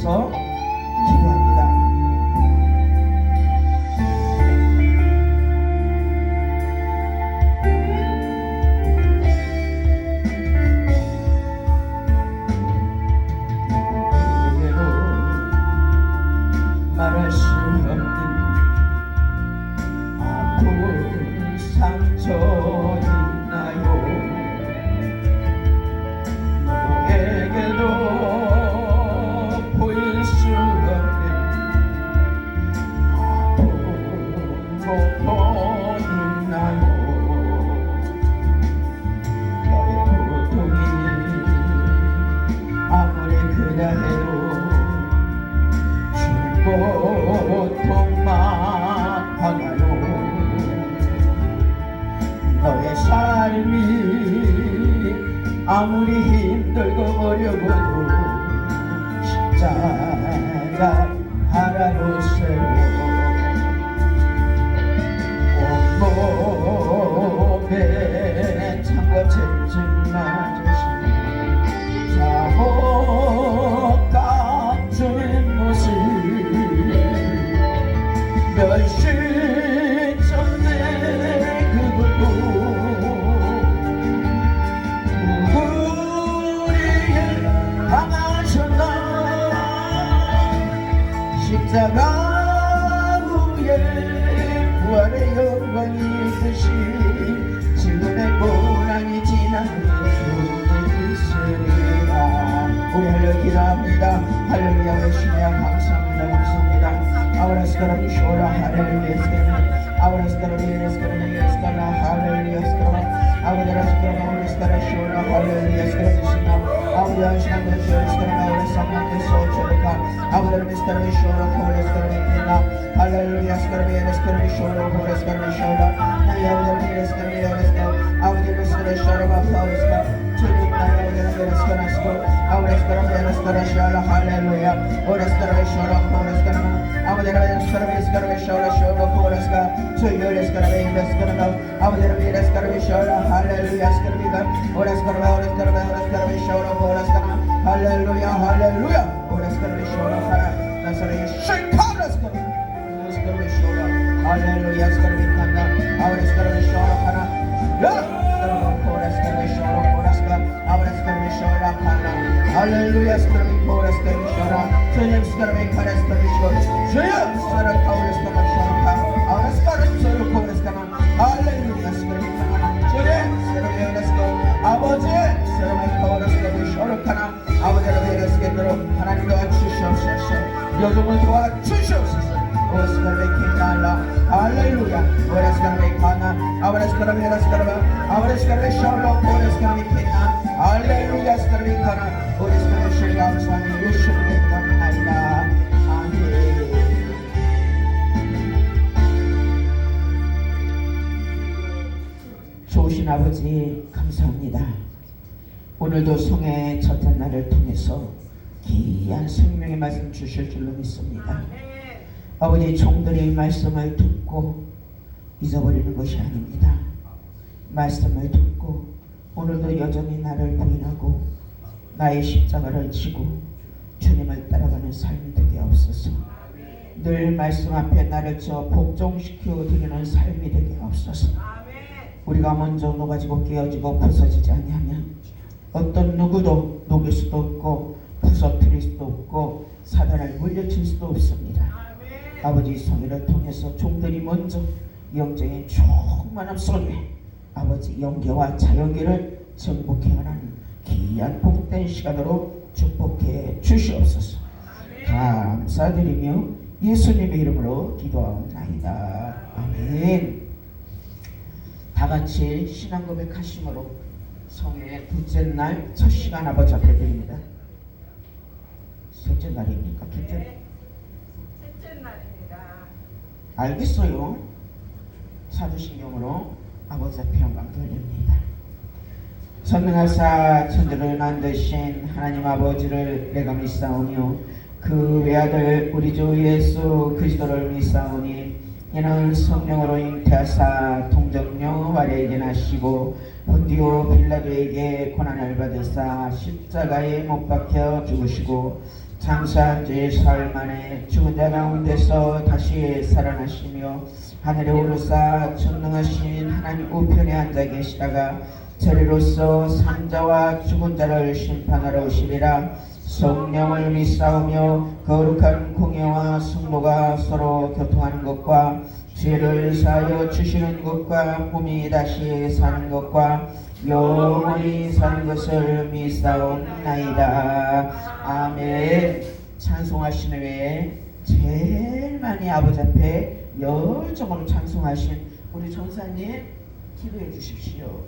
위해서 기도합니다. 말할 수 없는 아픈 상처 있나요? 누구에게도 보일 수 없는 아픈 고통 있나요? 너의 고통이 아무리 크다 해도 고통만 하나요? 너의 삶이 아무리 힘들고 어려워도 십자가 바라보세요. 온몸에 창고채증 맞으신 사모 같은 모습 멸시점대 그 부분 우리의 당하셨나 십자가 위에 부활의 영광이 있으시 지금의 고난이 지나면 죽으리라. 우리 할렐루야 기도합니다. 할렐루야 우리 신야 감사합니다. 감사합니다. Ahora es para mi shora, hallelujah, es para ahora es para mi, es para mi, es para hallelujah, es para ahora es para ahora es para shora, hallelujah, es para shina, ahora es para mi shora, es para ahora es para mi socheka, ahora es para mi shora, ahora es para mi kina, hallelujah, es para mi shora, ahora es para mi shora, ahora es para mi, ahora es para ahora es para shora, ahora es para ahora es para shora, hallelujah, ahora es para shora, ahora es para Amadera escarabe shora shora koraska soyor escarabe escaraba Amadera escarabe shora hallelujah escarabe ora escarabe shora koraska hallelujah hallelujah ora escarabe shora hara nasare shikara escarabe shora hallelujah escarabe kanda ora escarabe shora hara ya escarabe shora koraska ora escarabe shora hara hallelujah escarabe koraska shora soyor escarabe kara escarabe shora Jaya Sara Kauras Kama Sharaka Auras Karas Sara Kauras Kama Hallelujah Sara Kama Jaya Sara Veras Kama 아버지 Sara Kauras Kama Sharakana 아버지 Veras Kama 하나님 도와주시옵소서 요즘을 도와주시옵소서 Oras Kama Kinala Hallelujah Oras Kama Kana Auras Kama Veras Kama Auras Kama Sharaka Oras Kama Kinna Hallelujah Sara Kana Oras Kama Sharaka Swami Yeshua Naida 좋으신 아버지 감사합니다. 오늘도 성의 첫째 날을 통해서 귀한 생명의 말씀 주실 줄로 믿습니다. 아버지 종들의 말씀을 듣고 잊어버리는 것이 아닙니다. 말씀을 듣고 오늘도 여전히 나를 부인하고 나의 십자가를 지고 주님을 따라가는 삶이 되게 없소서. 늘 말씀 앞에 나를 복종시켜 드리는 삶이 되게 없소서. 우리가 먼저 녹아지고 깨어지고 부서지지 아니하면 어떤 누구도 녹일 수도 없고 부서뜨릴 수도 없고 사단을 물려칠 수도 없습니다. 아버지 성회를 통해서 종들이 먼저 영적인 충만함 속에 아버지 영계와 자영계를 정복해가는 귀한 복된 시간으로 축복해 주시옵소서. 감사드리며 예수님의 이름으로 기도하옵나이다. 아멘. 다같이 신앙 고백하심으로 성회의 둘째 날 첫 시간 아버지 앞에 드립니다. 셋째 날입니까? 둘째? 셋째 날입니다. 알겠어요. 사도신경으로 아버지 앞에 영광 돌립니다. 선능하사 천지를 만드신 하나님 아버지를 내가 믿사오며 그 외아들 우리 주 예수 그리스도를 믿사오니 이는 성령으로 잉태하사 통정녀 마리아에게 나시고 본디오 빌라도에게 고난을 받으사 십자가에 못 박혀 죽으시고 장사한 지 사흘 만에 죽은 자 가운데서 다시 살아나시며 하늘에 오르사 전능하신 하나님 우편에 앉아 계시다가 저리로서 산자와 죽은 자를 심판하러 오시리라. 성령을 믿사오며 거룩한 공예와 성모가 서로 교통하는 것과 죄를 사하여 주시는 것과 몸이 다시 사는 것과 영원히 사는 것을 믿사옵나이다. 아멘. 찬송하신 후에 제일 많이 아버지 앞에 열정으로 찬송하신 우리 전사님 기도해 주십시오.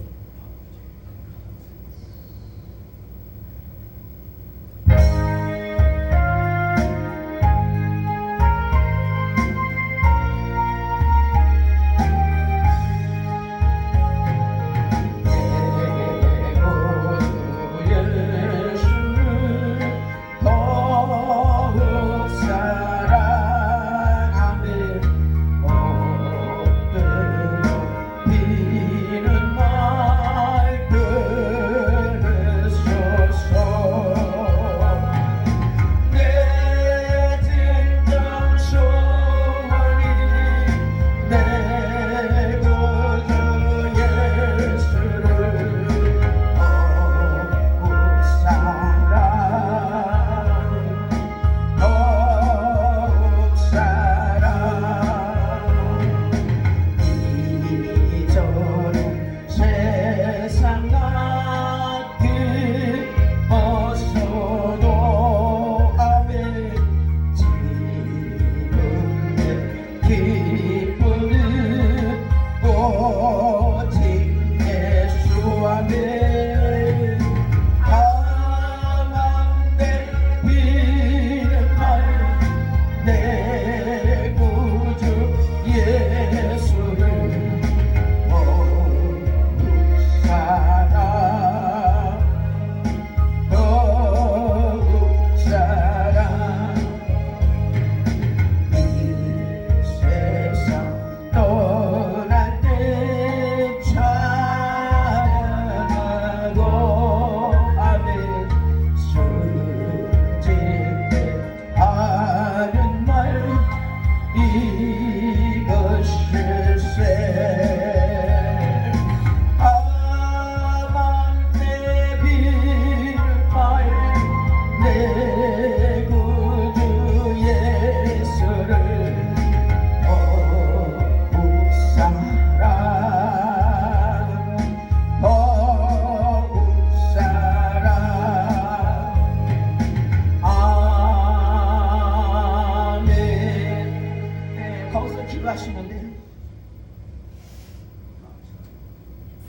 기도하시면 돼요.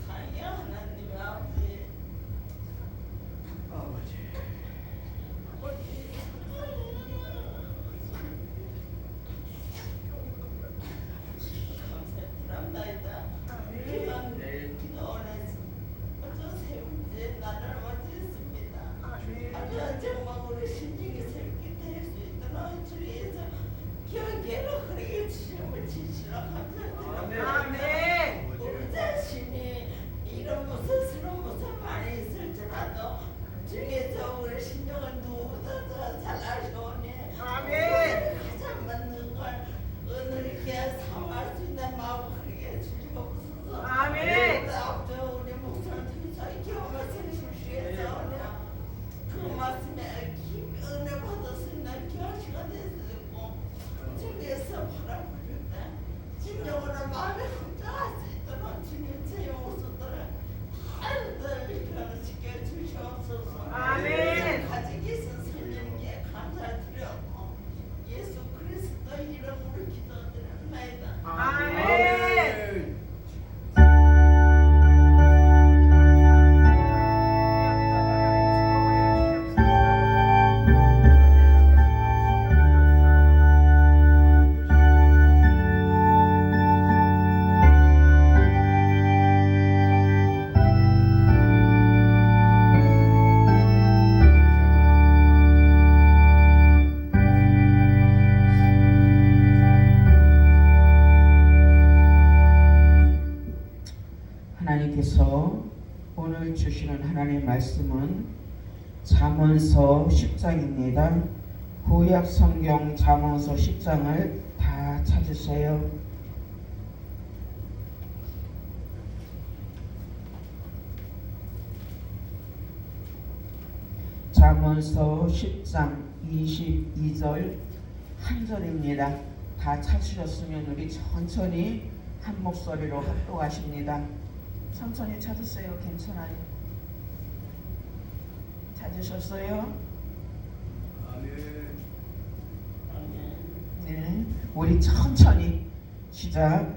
사랑의 하나님 아버지, 감사합니다. 이런 기도원에서 어쩌 세운지 나를 맞이했습니다. 아버지 정말 우리 심령이 새롭게 될 수 있도록 주의해서 경계로 흐르게 주심을 진실로 감사드립니다. 아멘. 우리 자신이 이런 무슨 스러운 무슨 많이 있을지라도 주께서 우리 심령을 누구보다 더 잘 아시오니 아멘. 가장 맞는 걸 은혜롭게 사용할 수 있는 마음 흐르게 주시옵소서. 아멘. 앞서 우리 목사님 저희 경험을 주시겠어. 그 말씀에 깊이 은혜 받을 수 있는 귀한 시간 되시고 주께서 바라보실 때 진정으로 마음에 걱정할 수 있도록 주님 제 용서들을 하늘들 변화시켜 주시옵소서. 아멘. 가지고 있는 선생님께 감사드렸고 예수 그리스도 이름으로 기도드립니다. 아멘. 하나님께서 오늘 주시는 하나님의 말씀은 잠언서 10장입니다. 구약 성경 잠언서 10장을 다 찾으세요. 잠언서 10장 22절 한 절입니다. 다 찾으셨으면 우리 천천히 한 목소리로 합독하십니다. 천천히 찾으세요. 괜찮아요. 찾으셨어요? 네, 우리 천천히 시작.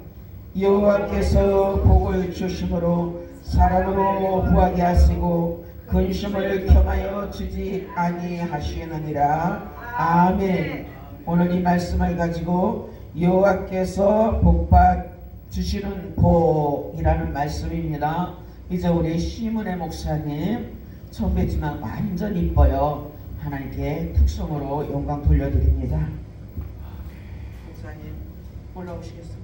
여호와께서 복을 주심으로 사랑으로 구하게 하시고 근심을 겸하여 주지 아니하시느니라. 아멘. 오늘 이 말씀을 가지고 여호와께서 복받 주시는 복이라는 말씀입니다. 이제 우리 시문의 목사님 처음 뵙지만 완전 이뻐요. 하나님께 특성으로 영광 돌려드립니다. 목사님 올라오시겠습니다.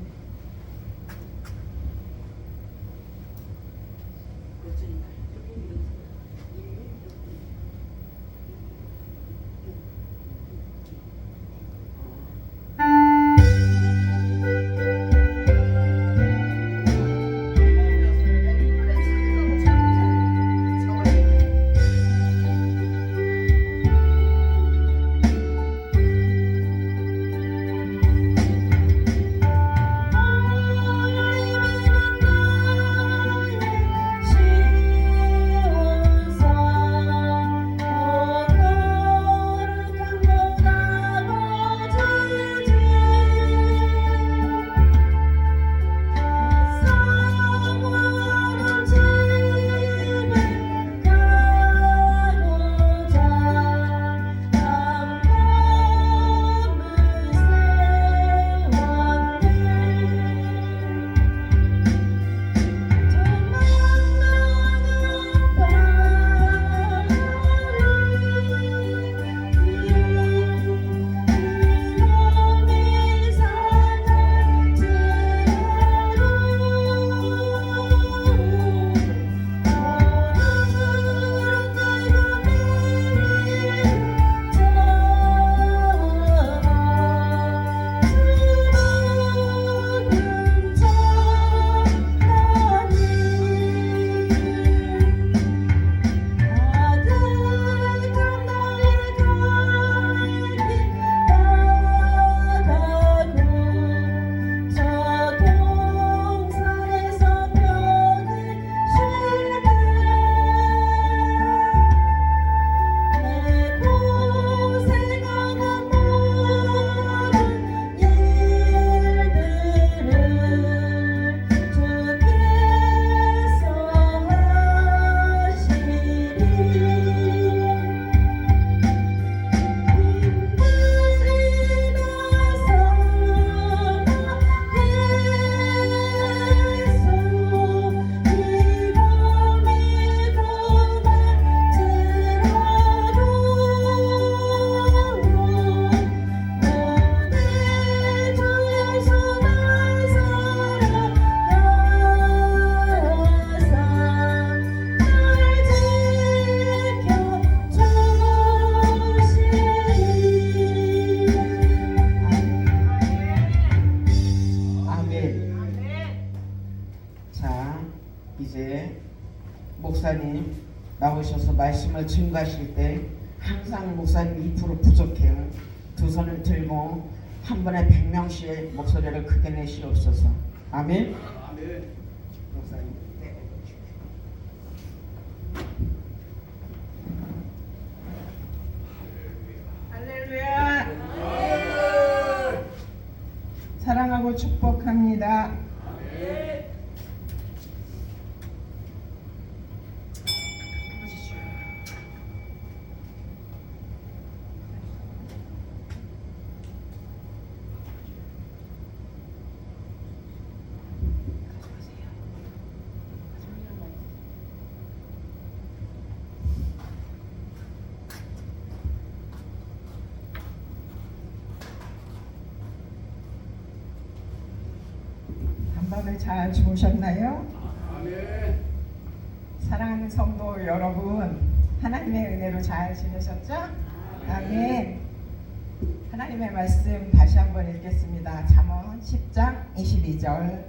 이제 목사님 나오셔서 말씀을 증거하실 때 항상 목사님 2% 부족해요. 두 손을 들고 한 번에 100명씩의 목소리를 크게 내시옵소서. 아멘. 아멘. 목사님. 네. 할렐루야. 사랑하고 축복합니다. 밤에 잘 주무셨나요? 아멘. 사랑하는 성도 여러분, 하나님의 은혜로 잘 지내셨죠? 아멘. 하나님의 말씀 다시 한번 읽겠습니다. 잠언 10장 22절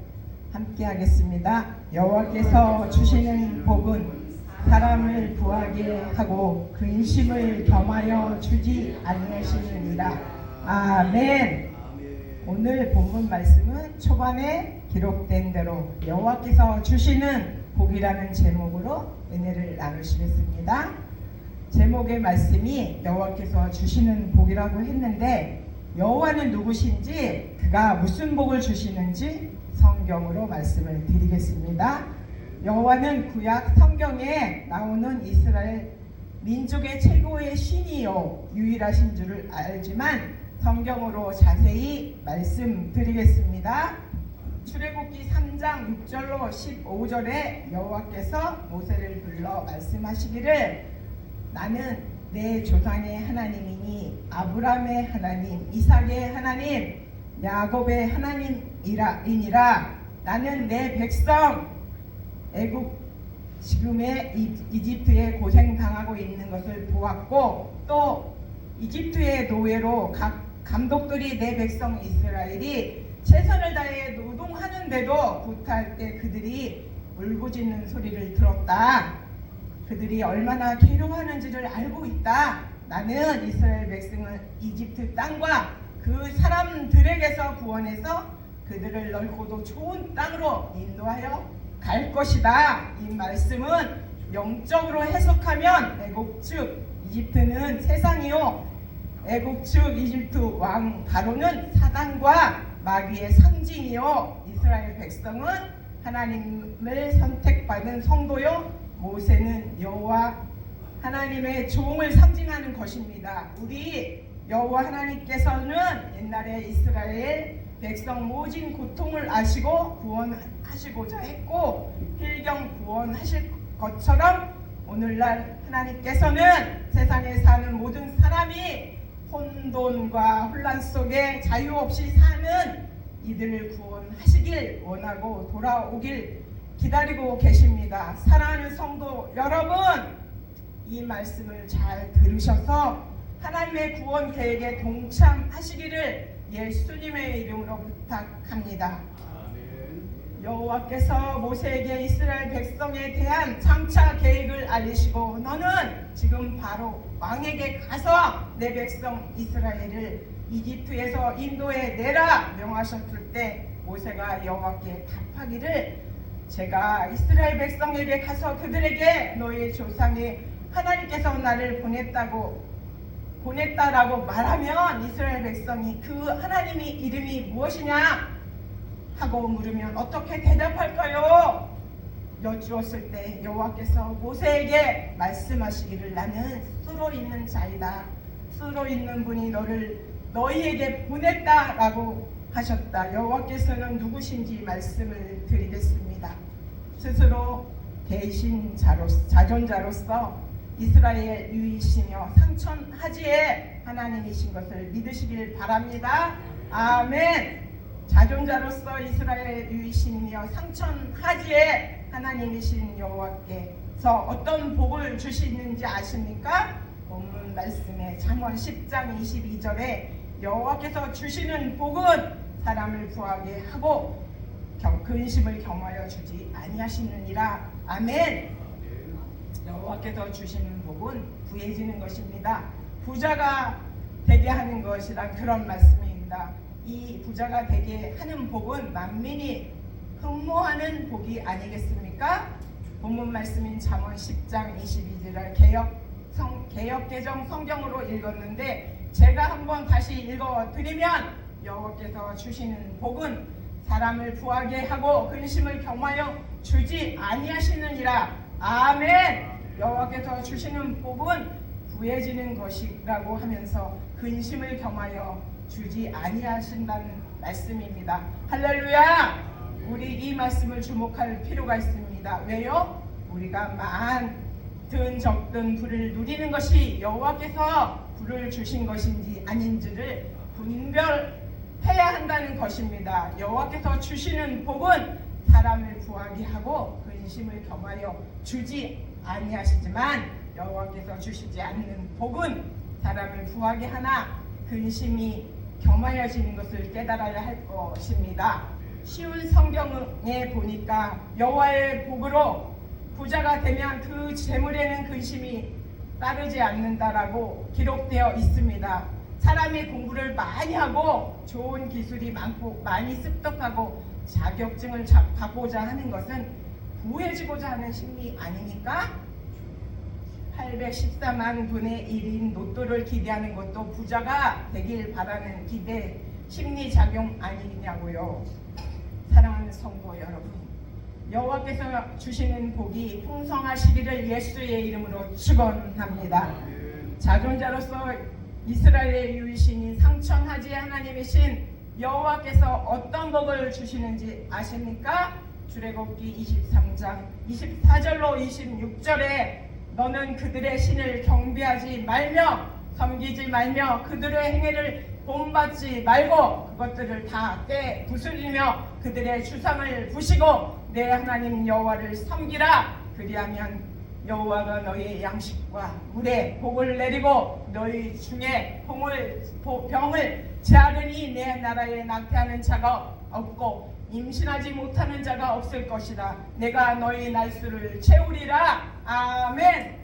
함께 하겠습니다. 여호와께서 주시는 복은 사람을 부하게 하고 근심을 겸하여 주지 아니하시느니라. 아멘. 오늘 본문 말씀은 초반에 기록된 대로 여호와께서 주시는 복이라는 제목으로 은혜를 나누시겠습니다. 제목의 말씀이 여호와께서 주시는 복이라고 했는데 여호와는 누구신지 그가 무슨 복을 주시는지 성경으로 말씀을 드리겠습니다. 여호와는 구약 성경에 나오는 이스라엘 민족의 최고의 신이요 유일하신 줄을 알지만 성경으로 자세히 말씀드리겠습니다. 출애굽기 3장 6절로 15절에 여호와께서 모세를 불러 말씀하시기를 나는 내 조상의 하나님이니 아브라함의 하나님, 이삭의 하나님, 야곱의 하나님이니라. 나는 내 백성 애굽 지금의 이집트에 고생당하고 있는 것을 보았고 또 이집트의 노예로 각 감독들이 내 백성 이스라엘이 최선을 다해 노동하는데도 구타할 때 그들이 울부짖는 소리를 들었다. 그들이 얼마나 괴로워하는지를 알고 있다. 나는 이스라엘 백성을 이집트 땅과 그 사람들에게서 구원해서 그들을 넓고도 좋은 땅으로 인도하여 갈 것이다. 이 말씀은 영적으로 해석하면 애굽 즉 이집트는 세상이요 애굽 즉 이집트 왕 바로는 사단과 마귀의 상징이요 이스라엘 백성은 하나님을 선택받은 성도요 모세는 여호와 하나님의 종을 상징하는 것입니다. 우리 여호와 하나님께서는 옛날에 이스라엘 백성 모진 고통을 아시고 구원하시고자 했고 필경 구원하실 것처럼 오늘날 하나님께서는 세상에 사는 모든 사람이 혼돈과 혼란 속에 자유 없이 사는 이들을 구원하시길 원하고 돌아오길 기다리고 계십니다. 사랑하는 성도 여러분, 이 말씀을 잘 들으셔서 하나님의 구원 계획에 동참하시기를 예수님의 이름으로 부탁합니다. 여호와께서 모세에게 이스라엘 백성에 대한 장차 계획을 알리시고 너는 지금 바로 왕에게 가서 내 백성 이스라엘을 이집트에서 인도에 내라 명하셨을 때 모세가 여호와께 답하기를 제가 이스라엘 백성에게 가서 그들에게 너희 조상의 하나님께서 나를 보냈다라고 말하면 이스라엘 백성이 그 하나님의 이름이 무엇이냐 하고 물으면 어떻게 대답할까요? 여쭈었을 때 여호와께서 모세에게 말씀하시기를 나는 쓰러 있는 자이다. 쓰러 있는 분이 너희에게 보냈다라고 하셨다. 여호와께서는 누구신지 말씀을 드리겠습니다. 스스로 대신 자존자로서 이스라엘 유이시며 상천하지의 하나님이신 것을 믿으시길 바랍니다. 아멘. 자존자로서 이스라엘 유이시며 상천하지의 하나님이신 여호와께서 어떤 복을 주시는지 아십니까? 본문 말씀에 잠언 10장 22절에 여호와께서 주시는 복은 사람을 구하게 하고 근심을 겸하여 주지 아니하시느니라. 아멘. 여호와께서 주시는 복은 부해지는 것입니다. 부자가 되게 하는 것이란 그런 말씀입니다. 이 부자가 되게 하는 복은 만민이 흠모하는 복이 아니겠습니까? 본문 말씀인 잠언 10장 22절을 개역개정 성경으로 읽었는데 제가 한번 다시 읽어드리면 여호와께서 주시는 복은 사람을 부하게 하고 근심을 겸하여 주지 아니하시느니라. 아멘. 여호와께서 주시는 복은 부해지는 것이라고 하면서 근심을 겸하여 주지 아니하신다는 말씀입니다. 할렐루야. 우리 이 말씀을 주목할 필요가 있습니다. 왜요? 우리가 많든 적든 부를 누리는 것이 여호와께서 부를 주신 것인지 아닌지를 분별해야 한다는 것입니다. 여호와께서 주시는 복은 사람을 구하게 하고 근심을 겸하여 주지 아니하시지만 여호와께서 주시지 않는 복은 사람을 구하게 하나 근심이 겸하여지는 것을 깨달아야 할 것입니다. 쉬운 성경에 보니까 여호와의 복으로 부자가 되면 그 재물에는 근심이 따르지 않는다라고 기록되어 있습니다. 사람이 공부를 많이 하고 좋은 기술이 많고 많이 습득하고 자격증을 받고자 하는 것은 부해지고자 하는 심리 아닙니까? 814만 분의 1인 로또를 기대하는 것도 부자가 되길 바라는 기대 심리작용 아니냐고요. 사랑하는 성도 여러분, 여호와께서 주시는 복이 풍성하시기를 예수의 이름으로 축원합니다. 자존자로서 이스라엘의 유일신인 상천하지 하나님이신 여호와께서 어떤 복을 주시는지 아십니까? 출애굽기 23장 24절로 26절에 너는 그들의 신을 경배하지 말며 섬기지 말며 그들의 행위를 본받지 말고 그것들을 다 부수리며 그들의 주상을 부시고 내 하나님 여호와를 섬기라. 그리하면 여호와가 너희의 양식과 물에 복을 내리고 너희 중에 병을 제하느니 내 나라에 낙태하는 자가 없고 임신하지 못하는 자가 없을 것이다. 내가 너희 날수를 채우리라. 아멘.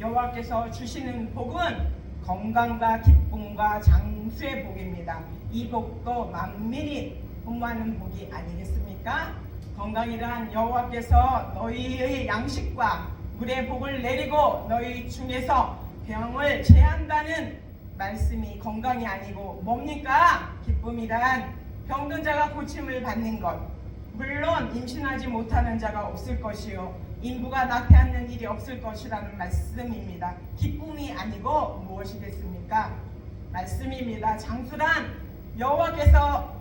여호와께서 주시는 복은 건강과 기쁨과 장수의 복입니다. 이 복도 만민이 분모하는 복이 아니겠습니까? 건강이란 여호와께서 너희의 양식과 물의 복을 내리고 너희 중에서 병을 제한다는 말씀이 건강이 아니고 뭡니까? 기쁨이란 병든 자가 고침을 받는 것, 물론 임신하지 못하는 자가 없을 것이요 인부가 낙태하는 일이 없을 것이라는 말씀입니다. 기쁨이 아니고 무엇이겠습니까? 말씀입니다. 장수란 여호와께서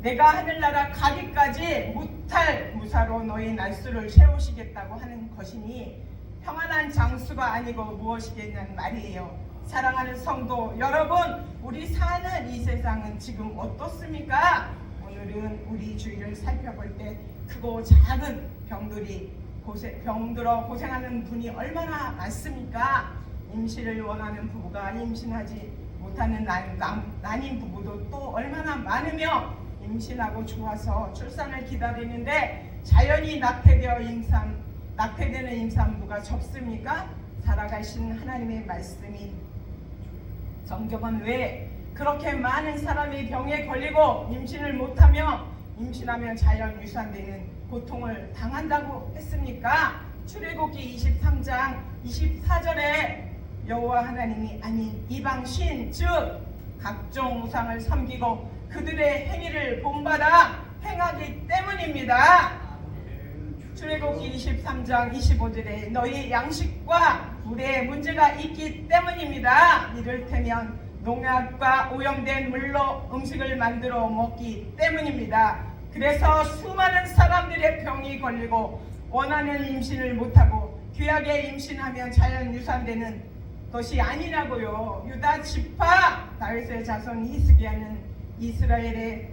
내가 하늘나라 가기까지 무탈무사로 너희 날수를 채우시겠다고 하는 것이니 평안한 장수가 아니고 무엇이겠냐는 말이에요. 사랑하는 성도 여러분, 우리 사는 이 세상은 지금 어떻습니까? 오늘은 우리 주위를 살펴볼 때 크고 작은 병들어 고생하는 분이 얼마나 많습니까? 임신을 원하는 부부가 임신하지 못하는 난임 부부도 또 얼마나 많으며 임신하고 좋아서 출산을 기다리는데 자연히 낙태되는 임산부가 적습니까? 살아가신 하나님의 말씀이 성경은 왜 그렇게 많은 사람이 병에 걸리고 임신을 못하며 임신하면 자연 유산되는 고통을 당한다고 했습니까? 출애굽기 23장 24절에 여호와 하나님이 아닌 이방 신 즉 각종 우상을 섬기고 그들의 행위를 본받아 행하기 때문입니다. 출애굽기 23장 25절에 너희 양식과 물에 문제가 있기 때문입니다. 이를테면 농약과 오염된 물로 음식을 만들어 먹기 때문입니다. 그래서 수많은 사람들의 병이 걸리고 원하는 임신을 못하고 귀하게 임신하면 자연 유산되는 것이 아니라고요. 유다 지파 다윗의 자손 히스기야는 이스라엘의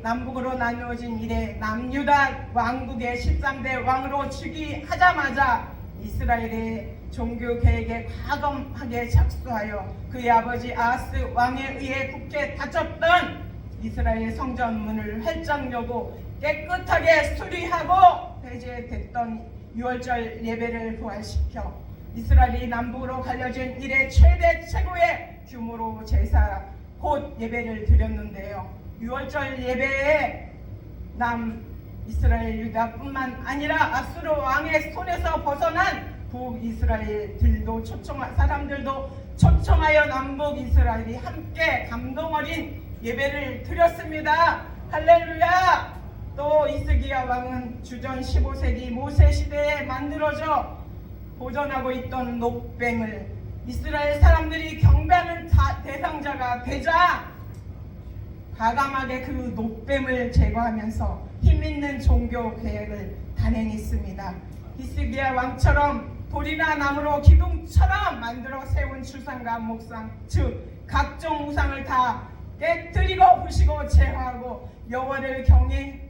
남북으로 나누어진 이래 남유다 왕국의 13대 왕으로 즉위하자마자 이스라엘의 종교 계획에 과감하게 착수하여 그의 아버지 아하스 왕에 의해 굳게 닫혔던 이스라엘 성전문을 활짝 여고 깨끗하게 수리하고 폐쇄됐던 6월절 예배를 부활시켜 이스라엘이 남북으로 갈려진 이래 최고의 규모로 제사 곧 예배를 드렸는데요. 6월절 예배에 남이스라엘 유다뿐만 아니라 아수르 왕의 손에서 벗어난 북이스라엘들도 사람들도 초청하여 남북이스라엘이 함께 감동 어린 예배를 드렸습니다. 할렐루야! 또 히스기야 왕은 주전 15세기 모세 시대에 만들어져 보존하고 있던 녹뱀을 이스라엘 사람들이 경배하는 대상자가 되자 과감하게 그 녹뱀을 제거하면서 힘있는 종교 계획을 단행했습니다. 히스기야 왕처럼 돌이나 나무로 기둥처럼 만들어 세운 주상과 목상 즉 각종 우상을 다 깨뜨리고 부시고 제거하고 여호와를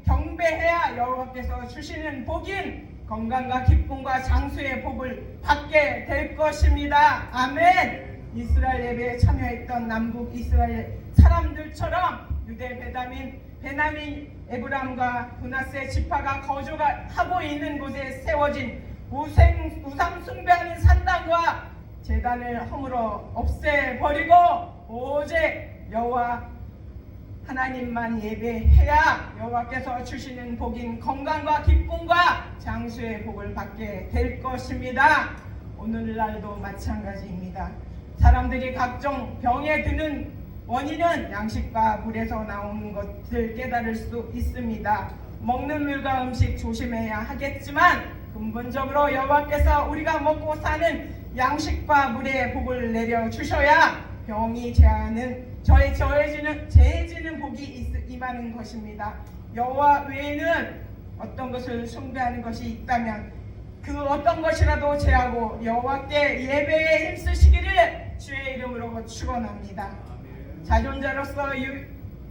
경배해야 여호와께서 주시는 복인 건강과 기쁨과 장수의 복을 받게 될 것입니다. 아멘. 이스라엘 예배에 참여했던 남북 이스라엘 사람들처럼 유대 베냐민 에브람과 브나세 지파가 거주하고 있는 곳에 세워진 우상 숭배하는 산당과 제단을 허물어 없애버리고 오직 여호와 하나님만 예배해야 여호와께서 주시는 복인 건강과 기쁨과 장수의 복을 받게 될 것입니다. 오늘날도 마찬가지입니다. 사람들이 각종 병에 드는 원인은 양식과 물에서 나오는 것을 깨달을 수 있습니다. 먹는 물과 음식 조심해야 하겠지만 근본적으로 여호와께서 우리가 먹고 사는 양식과 물의 복을 내려 주셔야 병이 제해지는 복이 임하는 것입니다. 여호와 외에는 어떤 것을 숭배하는 것이 있다면 그 어떤 것이라도 제하고 여호와께 예배에 힘쓰시기를 주의 이름으로 축원합니다. 자존자로서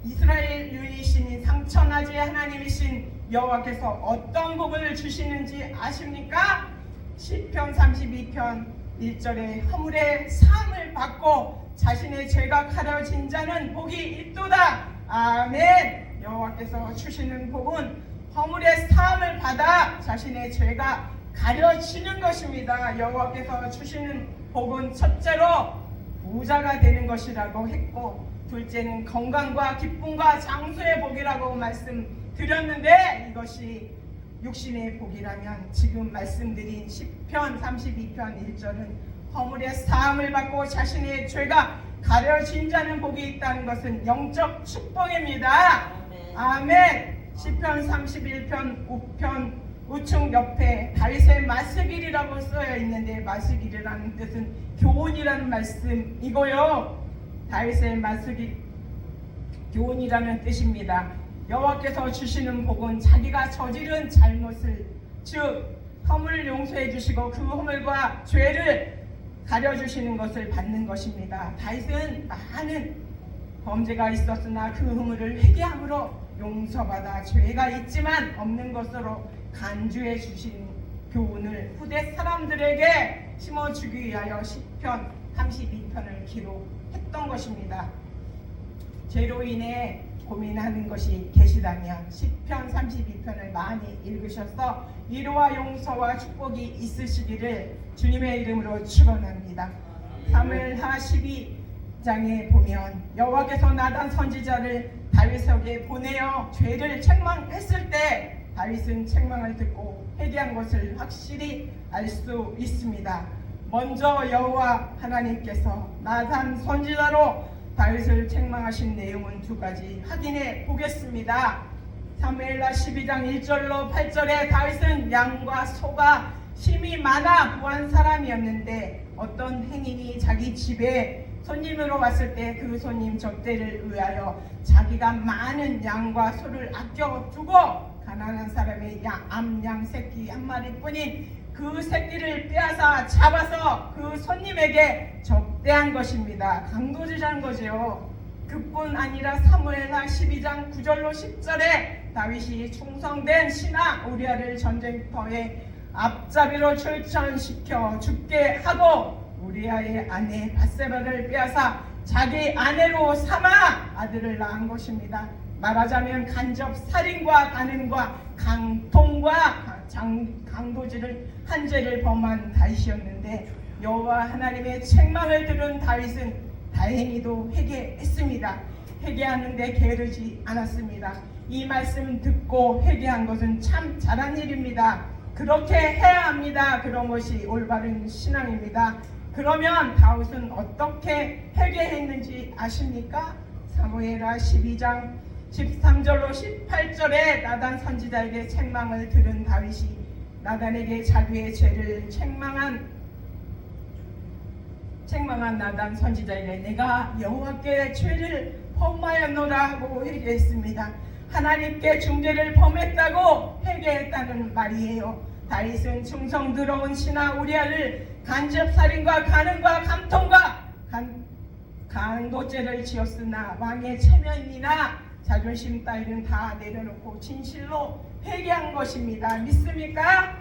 이스라엘 유일이신 상천하지 하나님이신 여호와께서 어떤 복을 주시는지 아십니까? 시편 32편 1절에 허물의 사함을 받고 자신의 죄가 가려진 자는 복이 있도다. 아멘. 여호와께서 주시는 복은 허물의 사함을 받아 자신의 죄가 가려지는 것입니다. 여호와께서 주시는 복은 첫째로 부자가 되는 것이라고 했고 둘째는 건강과 기쁨과 장수의 복이라고 말씀드렸는데 이것이 육신의 복이라면 지금 말씀드린 시편 32편 1절은 허물의 사함을 받고 자신의 죄가 가려진 자는 복이 있다는 것은 영적 축복입니다. 아멘. 시편 31편 우측 옆에 다윗의 마스길이라고 쓰여 있는데 마스길이라는 뜻은 교훈이라는 말씀이고요. 다윗의 마스길 교훈이라는 뜻입니다. 여호와께서 주시는 복은 자기가 저지른 잘못을 즉 허물을 용서해 주시고 그 허물과 죄를 가려주시는 것을 받는 것입니다. 다윗은 많은 범죄가 있었으나 그 허물을 회개함으로 용서받아 죄가 있지만 없는 것으로 간주해 주신 교훈을 후대 사람들에게 심어주기 위하여 시편 32편을 기록했던 것입니다. 죄로 인해 고민하는 것이 계시다면 시편 32편을 많이 읽으셔서 위로와 용서와 축복이 있으시기를 주님의 이름으로 축원합니다. 사무엘하 12장에 보면 여호와께서 나단 선지자를 다윗에게 보내어 죄를 책망했을 때 다윗은 책망을 듣고 회개한 것을 확실히 알 수 있습니다. 먼저 여호와 하나님께서 나단 선지자로 다윗을 책망하신 내용은 두 가지 확인해 보겠습니다. 사무엘하 12장 1절로 8절에 다윗은 양과 소가 힘이 많아 부한 사람이었는데 어떤 행인이 자기 집에 손님으로 왔을 때 그 손님 접대를 위하여 자기가 많은 양과 소를 아껴두고 가난한 사람의 암양 새끼 한 마리뿐인 그 새끼를 빼앗아 잡아서 그 손님에게 접대한 것입니다. 강도질한 거죠. 그뿐 아니라 사무엘하 12장 9절로 10절에 다윗이 충성된 신하 우리아를 전쟁터에 앞잡이로 출전시켜 죽게 하고 우리아의 아내 바세바를 빼앗아 자기 아내로 삼아 아들을 낳은 것입니다. 말하자면 간접 살인과 간음과 강통과 강도질을 한 죄를 범한 다윗이었는데 여호와 하나님의 책망을 들은 다윗은 다행히도 회개했습니다. 회개하는데 게으르지 않았습니다. 이 말씀 듣고 회개한 것은 참 잘한 일입니다. 그렇게 해야 합니다. 그런 것이 올바른 신앙입니다. 그러면 다윗은 어떻게 회개했는지 아십니까? 사무엘하 12장 13절로 18절에 나단 선지자에게 책망을 들은 다윗이 나단에게 자기의 죄를 책망한 나단 선지자에게 내가 여호와께 죄를 범하였노라 하고 회개했습니다. 하나님께 중죄를 범했다고 회개했다는 말이에요. 다윗은 충성스러운 신하 우리아를 간접살인과 간음과 감통과 강도죄를 지었으나 왕의 체면이나 자존심 따위는 다 내려놓고 진실로 회개한 것입니다. 믿습니까?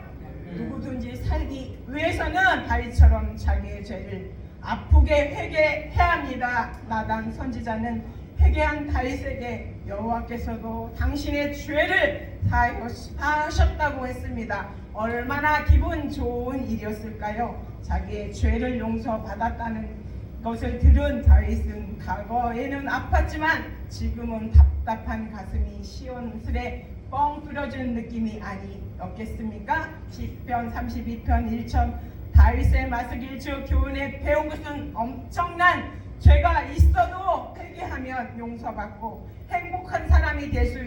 누구든지 살기 위해서는 다윗처럼 자기의 죄를 아프게 회개해야 합니다. 나단 선지자는 회개한 다윗에게 여호와께서도 당신의 죄를 사하셨다고 했습니다. 얼마나 기분 좋은 일이었을까요? 자기의 죄를 용서받았다는 것을 들은 다윗은 과거에는 아팠지만 지금은 답답한 가슴이 시원스레 뻥 뚫어진 느낌이 아니었겠습니까? 시편 32편 1편 다윗의 마스길주 교훈에 배운 것은 엄청난 죄가 있어도 회개하면 용서받고 행복한 사람이 될 수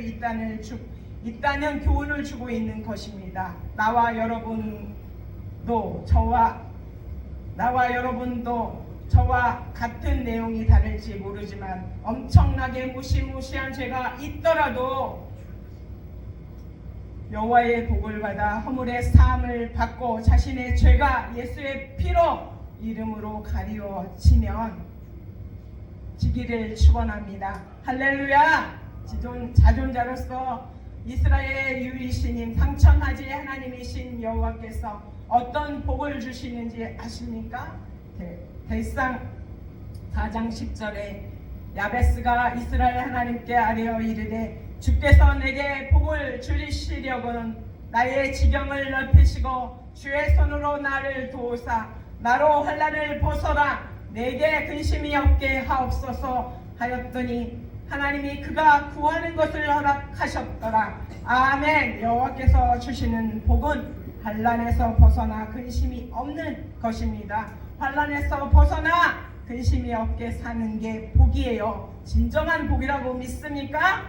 있다는 교훈을 주고 있는 것입니다. 나와 여러분도 저와 같은 내용이 다를지 모르지만 엄청나게 무시무시한 죄가 있더라도 여호와의 복을 받아 허물의 사함을 받고 자신의 죄가 예수의 피로 이름으로 가리워지면 지기를 축원합니다. 할렐루야. 자존자로서 이스라엘의 유일신인 상천하지 하나님이신 여호와께서 어떤 복을 주시는지 아십니까? 대상 4장 10절에 야베스가 이스라엘 하나님께 아뢰어 이르되 주께서 내게 복을 주시려거든 나의 지경을 넓히시고 주의 손으로 나를 도우사 나로 환난을 벗어라 내게 근심이 없게 하옵소서 하였더니 하나님이 그가 구하는 것을 허락하셨더라. 아멘. 여호와께서 주시는 복은 환난에서 벗어나 근심이 없는 것입니다. 환난에서 벗어나 근심이 없게 사는 게 복이에요. 진정한 복이라고 믿습니까?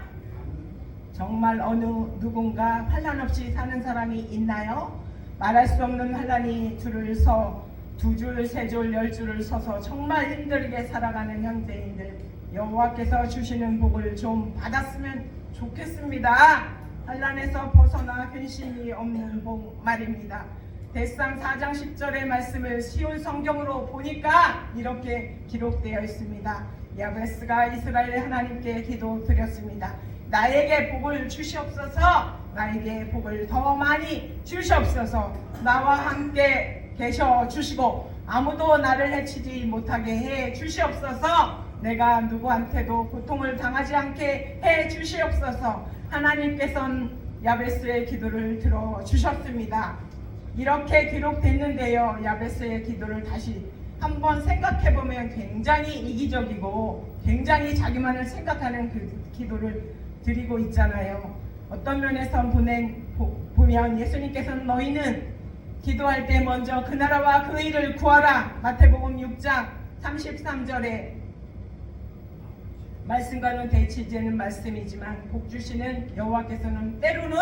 정말 어느 누군가 환난 없이 사는 사람이 있나요? 말할 수 없는 환난이 두 줄, 세 줄, 10줄을 서서 정말 힘들게 살아가는 형제인들 여호와께서 주시는 복을 좀 받았으면 좋겠습니다. 환난에서 벗어나 근심이 없는 복 말입니다. 대상 4장 10절의 말씀을 쉬운 성경으로 보니까 이렇게 기록되어 있습니다. 야베스가 이스라엘 하나님께 기도드렸습니다. 나에게 복을 주시옵소서. 나에게 복을 더 많이 주시옵소서. 나와 함께 계셔 주시고 아무도 나를 해치지 못하게 해 주시옵소서. 내가 누구한테도 고통을 당하지 않게 해 주시옵소서. 하나님께서는 야베스의 기도를 들어주셨습니다. 이렇게 기록됐는데요. 야베스의 기도를 다시 한번 생각해보면 굉장히 이기적이고 굉장히 자기만을 생각하는 그 기도를 드리고 있잖아요. 어떤 면에서 보면 예수님께서는 너희는 기도할 때 먼저 그 나라와 그 일을 구하라. 마태복음 6장 33절에 말씀과는 대치되는 말씀이지만 복 주시는 여호와께서는 때로는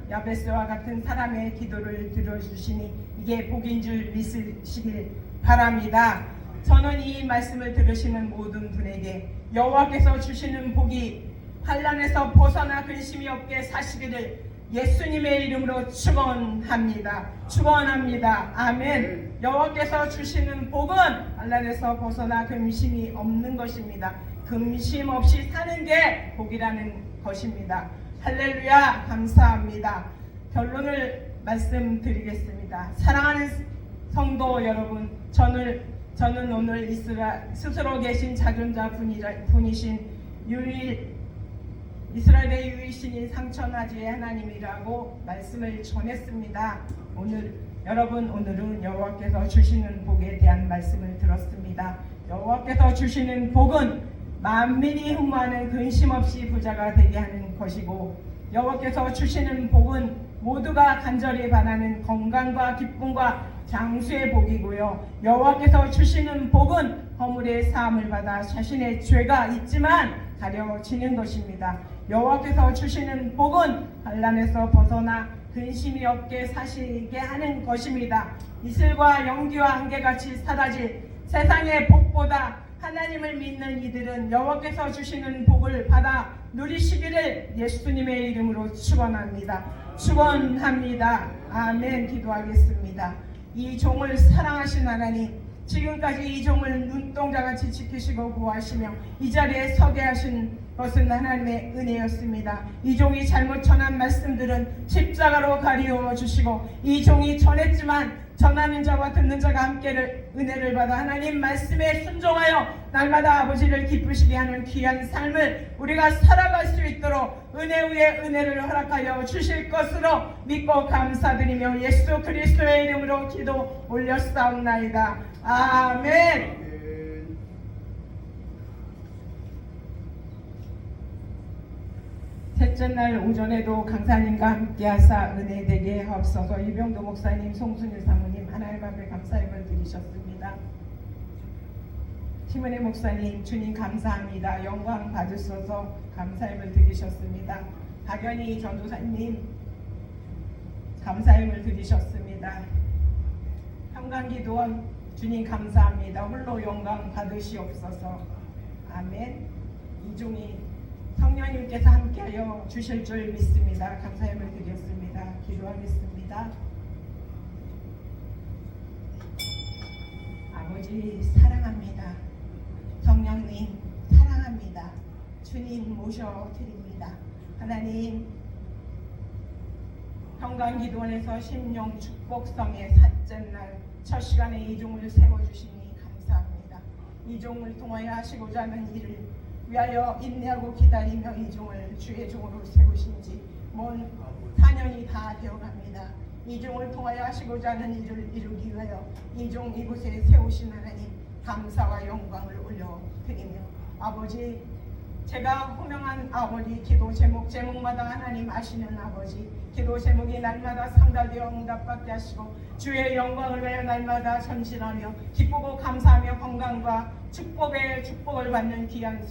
야베스와 같은 사람의 기도를 들어주시니 이게 복인 줄 믿으시길 바랍니다. 저는 이 말씀을 들으시는 모든 분에게 여호와께서 주시는 복이 환난에서 벗어나 근심이 없게 사시기를 예수님의 이름으로 축원합니다. 축원합니다. 아멘. 여호와께서 주시는 복은 환난에서 벗어나 근심이 없는 것입니다. 근심 없이 사는 게 복이라는 것입니다. 할렐루야. 감사합니다. 결론을 말씀드리겠습니다. 사랑하는 성도 여러분, 저는 오늘 스스로 계신 자존자 분이신 이스라엘의 유일신인 상천하지의 하나님이라고 말씀을 전했습니다. 오늘은 여호와께서 주시는 복에 대한 말씀을 들었습니다. 여호와께서 주시는 복은 만민이 흠모하는 근심 없이 부자가 되게 하는 것이고 여호와께서 주시는 복은 모두가 간절히 바라는 건강과 기쁨과 장수의 복이고요. 여호와께서 주시는 복은 허물의 사함을 받아 자신의 죄가 있지만 가려지는 것입니다. 여호와께서 주시는 복은 환난에서 벗어나 근심이 없게 사시게 하는 것입니다. 이슬과 연기와 안개같이 사라질 세상의 복보다 하나님을 믿는 이들은 여호와께서 주시는 복을 받아 누리시기를 예수님의 이름으로 축원합니다. 축원합니다. 아멘. 기도하겠습니다. 이 종을 사랑하신 하나님, 지금까지 이 종을 눈동자같이 지키시고 구하시며 이 자리에 서게 하신 그것은 하나님의 은혜였습니다. 이 종이 잘못 전한 말씀들은 십자가로 가리워 주시고 이 종이 전했지만 전하는 자와 듣는 자가 함께 은혜를 받아 하나님 말씀에 순종하여 날마다 아버지를 기쁘시게 하는 귀한 삶을 우리가 살아갈 수 있도록 은혜 위에 은혜를 허락하여 주실 것으로 믿고 감사드리며 예수 그리스도의 이름으로 기도 올렸사옵나이다. 아멘. 셋째 날 오전에도 강사님과 함께 하사 은혜 되게 하옵소서. 이병도 목사님, 송순일 사모님 하나님 앞에 감사함을 드리셨습니다. 심은혜 목사님 주님 감사합니다. 영광 받으셔서 감사함을 드리셨습니다. 박연희 전도사님 감사함을 드리셨습니다. 평강기도원 주님 감사합니다. 홀로 영광 받으시옵소서. 아멘. 이종희 성령님께서 함께하여 주실 줄 믿습니다. 감사함을 드렸습니다. 기도하겠습니다. 아버지 사랑합니다. 성령님 사랑합니다. 주님 모셔드립니다. 하나님 평강기도원에서 심령 축복성의 셋째 날 첫 시간에 이종을 세워주시니 감사합니다. 이종을 통하여 하시고자 하는 일을 위하여 인내하고 기다리며 이종을 주의 종으로 세우신지 먼 4년이 다 되어갑니다. 이종을 통하여 하시고자 하는 일을 이루기 위하여 이종 이곳에 세우신 하나님 감사와 영광을 올려드리며 아버지 제가 호명한 아버지 기도 제목마다 하나님 아시는 아버지 기도 제목이 날마다 상달되어 응답받게 하시고 주의 영광을 위하여 날마다 전진하며 기쁘고 감사하며 건강과 축복을 받는 귀한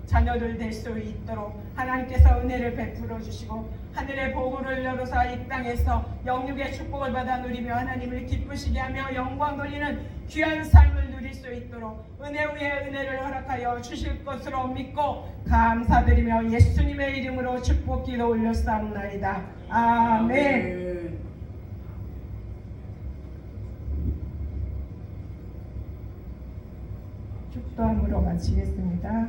자녀들 될 수 있도록 하나님께서 은혜를 베풀어 주시고 하늘의 보고를 열어서 이 땅에서 영육의 축복을 받아 누리며 하나님을 기쁘시게 하며 영광 돌리는 귀한 삶을 누릴 수 있도록 은혜 위에 은혜를 허락하여 주실 것으로 믿고 감사드리며 예수님의 이름으로 축복 기도 올렸사옵나이다. 아멘. 축도함으로 마치겠습니다.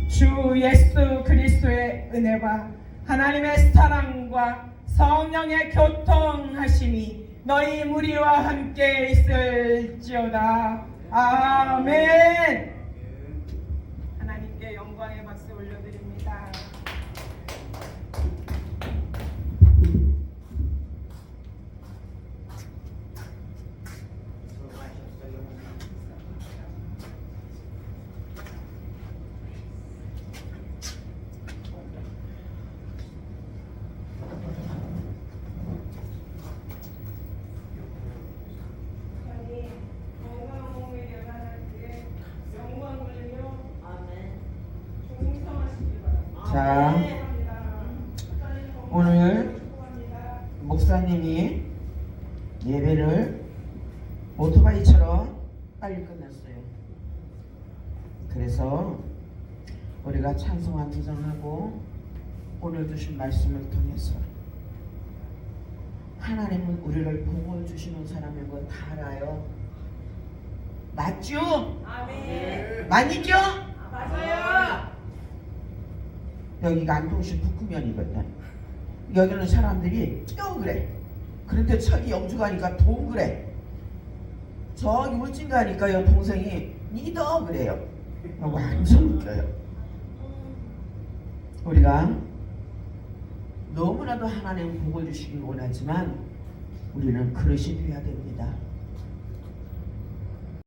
주 예수 그리스도의 은혜와 하나님의 사랑과 성령의 교통하심이 너희 무리와 함께 있을지어다. 아멘. 하나님께 영광의 박수 올려드립니다. 자, 오늘 목사님이 예배를 오토바이처럼 빨리 끝났어요. 그래서 우리가 찬송한 무장하고 오늘 주신 말씀을 통해서 하나님은 우리를 복을 주시는 사람인 거 다 알아요. 맞죠? 아멘. 맞죠? 맞아요. 여기가 안동시 북구면이거든. 여기는 사람들이 뛰어 그래. 그런데 저기 영주 가니까 동 그래. 저기 울진 가니까요 동생이 니더 그래요. 완전 웃겨요. 우리가 너무나도 하나님 복을 주시길 원하지만 우리는 그릇이 되어야 됩니다.